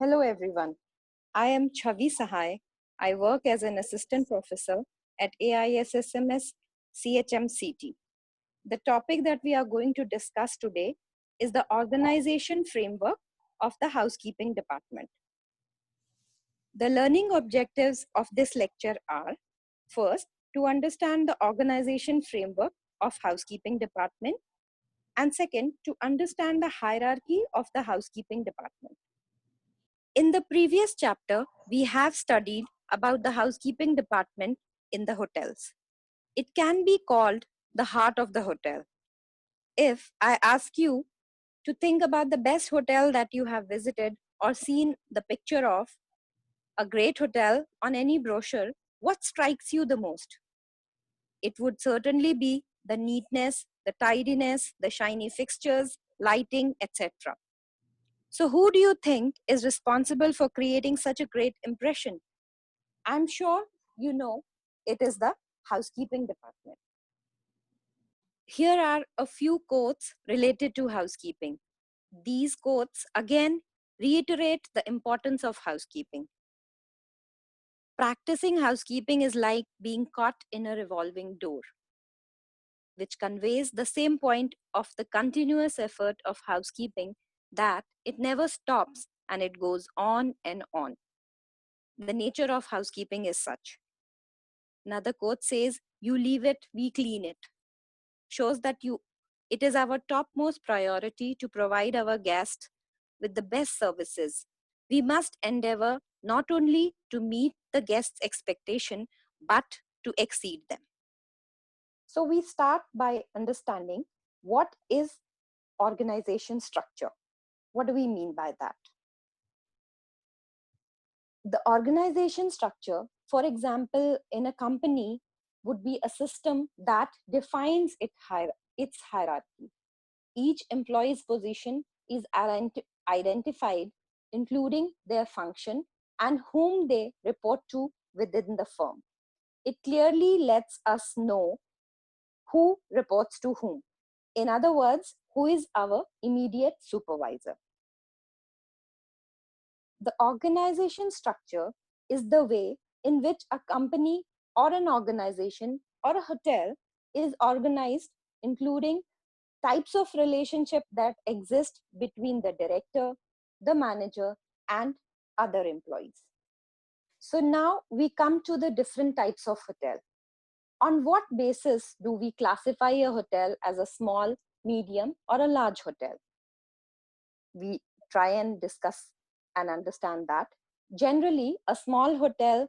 Hello everyone. I am Chavi Sahai. I work as an assistant professor at AISSMS CHMCT. The topic that we are going to discuss today is the organization framework of the housekeeping department. The learning objectives of this lecture are: first, to understand the organization framework of housekeeping department, and second, to understand the hierarchy of the housekeeping department. In the previous chapter, we have studied about the housekeeping department in the hotels. It can be called the heart of the hotel. If I ask you to think about the best hotel that you have visited or seen the picture of, a great hotel on any brochure, what strikes you the most? It would certainly be the neatness, the tidiness, the shiny fixtures, lighting, etc. So who do you think is responsible for creating such a great impression? I'm sure you know it is the housekeeping department. Here are a few quotes related to housekeeping. These quotes again reiterate the importance of housekeeping. Practicing housekeeping is like being caught in a revolving door, which conveys the same point of the continuous effort of housekeeping, that it never stops and it goes on and on. The nature of housekeeping is such. Another quote says, "You leave it, we clean it." Shows that it is our topmost priority to provide our guests with the best services. We must endeavor not only to meet the guests' expectation, but to exceed them. So we start by understanding what is organization structure. What do we mean by that? The organization structure, for example, in a company, would be a system that defines its hierarchy. Each employee's position is identified, including their function and whom they report to within the firm. It clearly lets us know who reports to whom. In other words, who is our immediate supervisor. The organization structure is the way in which a company or an organization or a hotel is organized, including types of relationship that exist between the director, the manager, and other employees. So now we come to the different types of hotel. On what basis do we classify a hotel as a small, medium, or a large hotel? We try and discuss and understand that. Generally, a small hotel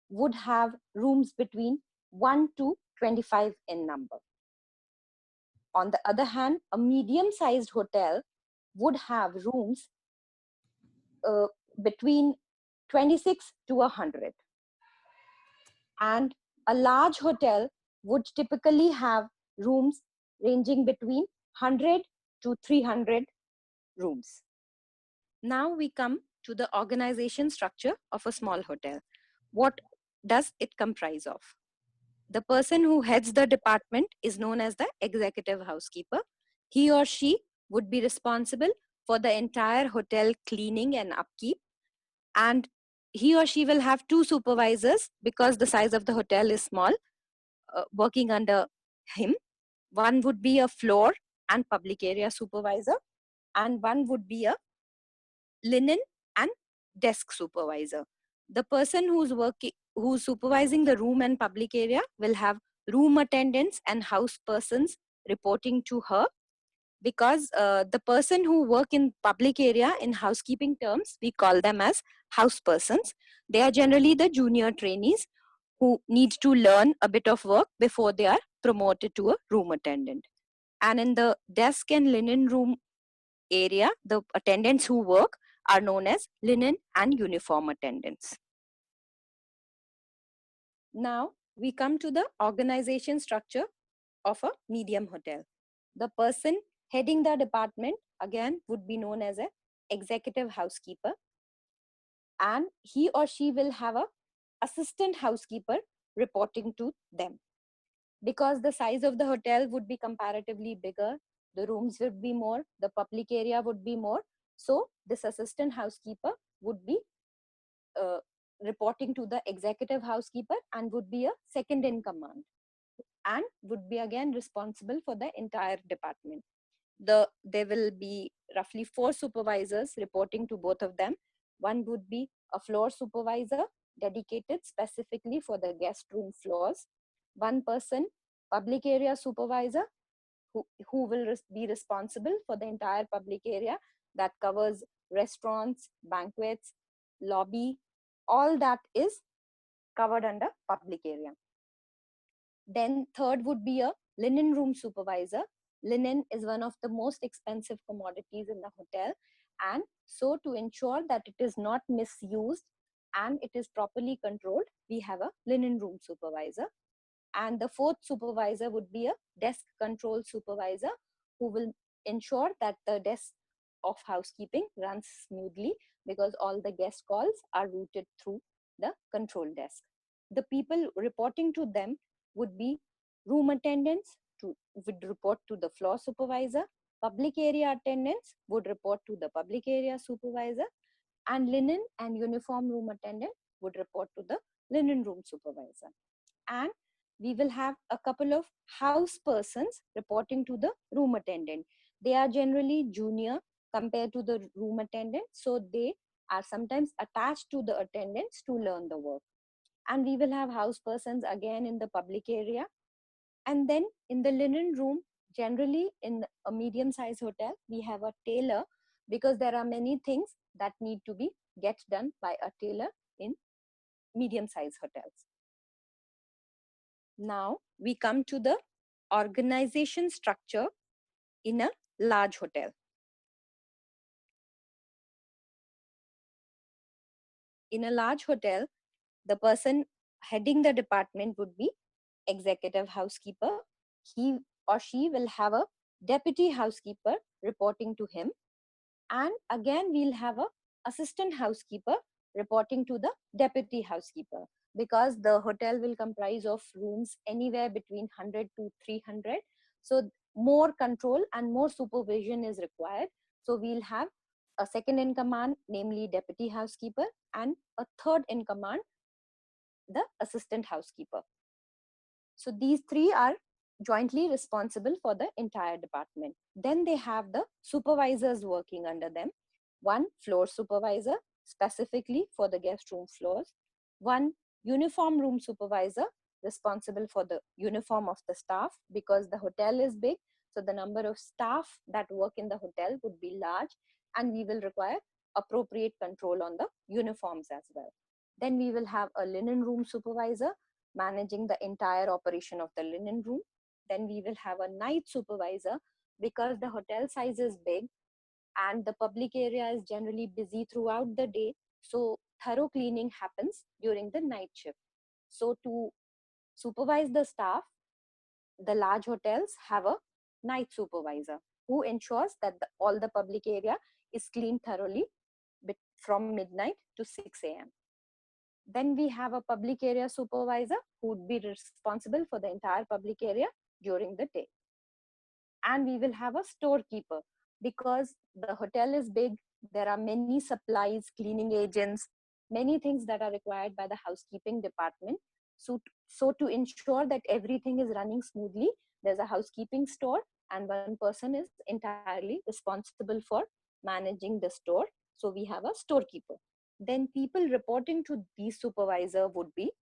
would have rooms between 1 to 25 in number. On the other hand, a medium-sized hotel would have rooms between 26 to 100. And a large hotel would typically have rooms ranging between 100 to 300 rooms. Now we come to the organization structure of a small hotel. What does it comprise of? The person who heads the department is known as the executive housekeeper. He or she would be responsible for the entire hotel cleaning and upkeep, and he or she will have two supervisors because the size of the hotel is small, working under him. One would be a floor and public area supervisor, and one would be a linen and desk supervisor. The person who's supervising the room and public area will have room attendants and house persons reporting to her, because the person who work in public area, in housekeeping terms, we call them as house persons. They are generally the junior trainees who need to learn a bit of work before they are promoted to a room attendant. And in the desk and linen room area, the attendants who work are known as linen and uniform attendants. Now we come to the organization structure of a medium hotel. The person heading the department again would be known as an executive housekeeper, and he or she will have an assistant housekeeper reporting to them. Because the size of the hotel would be comparatively bigger, the rooms would be more, the public area would be more, so this assistant housekeeper would be uh, reporting to the executive housekeeper and would be a second in command and would be again responsible for the entire department. There will be roughly 4 supervisors reporting to both of them. One would be a floor supervisor dedicated specifically for the guest room floors. One person, public area supervisor, who will be responsible for the entire public area that covers restaurants, banquets, lobby, all that is covered under public area. Then third would be a linen room supervisor. Linen is one of the most expensive commodities in the hotel. And so to ensure that it is not misused and it is properly controlled, we have a linen room supervisor. And the fourth supervisor would be a desk control supervisor who will ensure that the desk of housekeeping runs smoothly because all the guest calls are routed through the control desk. The people reporting to them would be room attendants would report to the floor supervisor, public area attendants would report to the public area supervisor, and linen and uniform room attendant would report to the linen room supervisor. And we will have a couple of house persons reporting to the room attendant. They are generally junior compared to the room attendant, so they are sometimes attached to the attendants to learn the work. And we will have house persons again in the public area. And then in the linen room, generally in a medium-sized hotel, we have a tailor because there are many things that need to be get done by a tailor in medium-sized hotels. Now we come to the organization structure in a large hotel. In a large hotel, the person heading the department would be executive housekeeper. He or she will have a deputy housekeeper reporting to him. And again, we'll have a assistant housekeeper reporting to the deputy housekeeper because the hotel will comprise of rooms anywhere between 100 to 300. So more control and more supervision is required. So we'll have a second in command, namely deputy housekeeper, and a third in command, the assistant housekeeper. So these three are jointly responsible for the entire department. Then they have the supervisors working under them. One floor supervisor, specifically for the guest room floors. One uniform room supervisor, responsible for the uniform of the staff because the hotel is big. So the number of staff that work in the hotel would be large and we will require appropriate control on the uniforms as well. Then we will have a linen room supervisor managing the entire operation of the linen room. Then we will have a night supervisor because the hotel size is big and the public area is generally busy throughout the day. So thorough cleaning happens during the night shift. So to supervise the staff, the large hotels have a night supervisor who ensures that all the public area is cleaned thoroughly from midnight to 6 a.m. Then we have a public area supervisor who would be responsible for the entire public area during the day. And we will have a storekeeper because the hotel is big. There are many supplies, cleaning agents, many things that are required by the housekeeping department. So to ensure that everything is running smoothly, there's a housekeeping store and one person is entirely responsible for managing the store. So we have a storekeeper. Then people reporting to the supervisor would be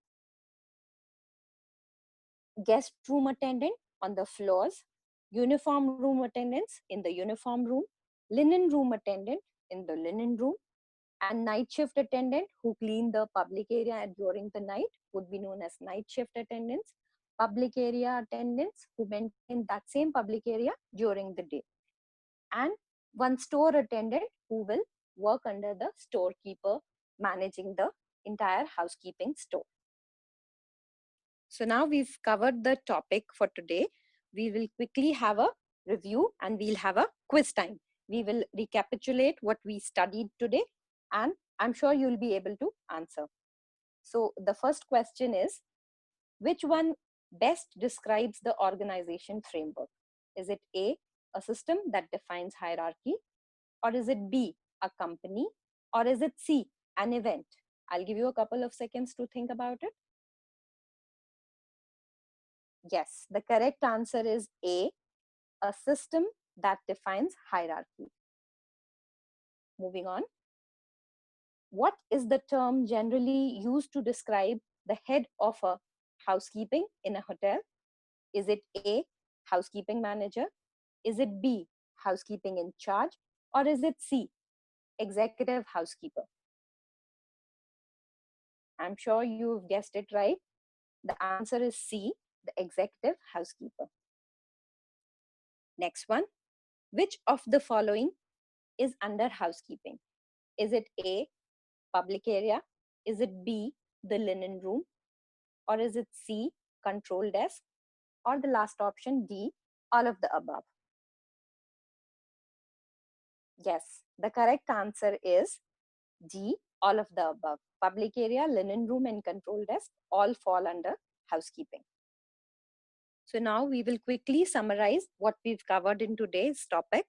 guest room attendant on the floors, uniform room attendants in the uniform room, linen room attendant in the linen room, and night shift attendant who clean the public area during the night would be known as night shift attendants, public area attendants who maintain that same public area during the day, and one store attendant who will work under the storekeeper managing the entire housekeeping store. So now we've covered the topic for today. We will quickly have a review and we'll have a quiz time. We will recapitulate what we studied today and I'm sure you'll be able to answer. So the first question is, which one best describes the organization framework? Is it A, a system that defines hierarchy? Or is it B, a company? Or is it C, an event? I'll give you a couple of seconds to think about it. Yes, the correct answer is A, a system that defines hierarchy. Moving on. What is the term generally used to describe the head of a housekeeping in a hotel? Is it A, housekeeping manager? Is it B, housekeeping in charge? Or is it C, executive housekeeper? I'm sure you've guessed it right. The answer is C, the executive housekeeper. Next one. Which of the following is under housekeeping? Is it A, public area? Is it B, the linen room? Or is it C, control desk? Or the last option, D, all of the above? Yes, the correct answer is D, all of the above. Public area, linen room, and control desk all fall under housekeeping. So now we will quickly summarize what we've covered in today's topic.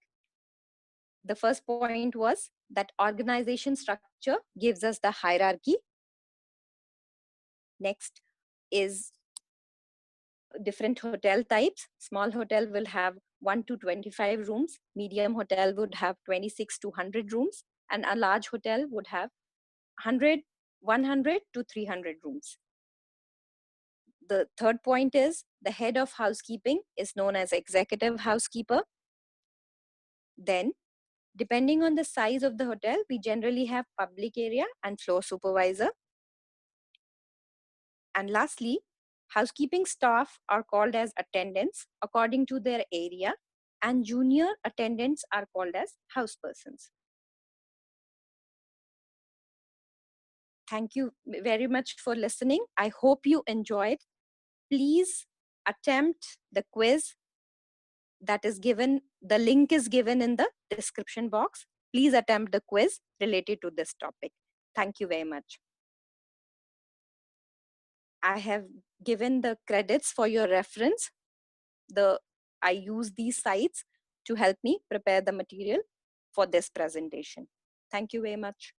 The first point was that organization structure gives us the hierarchy. Next is different hotel types. Small hotel will have 1 to 25 rooms. Medium hotel would have 26 to 100 rooms. And a large hotel would have 100 to 300 rooms. The third point is the head of housekeeping is known as executive housekeeper. Then, depending on the size of the hotel, we generally have public area and floor supervisor. And lastly, housekeeping staff are called as attendants according to their area, and junior attendants are called as housepersons. Thank you very much for listening. I hope you enjoyed. Please attempt the quiz that is given. The link is given in the description box. Please attempt the quiz related to this topic. Thank you very much. I have given the credits for your reference. I use these sites to help me prepare the material for this presentation. Thank you very much.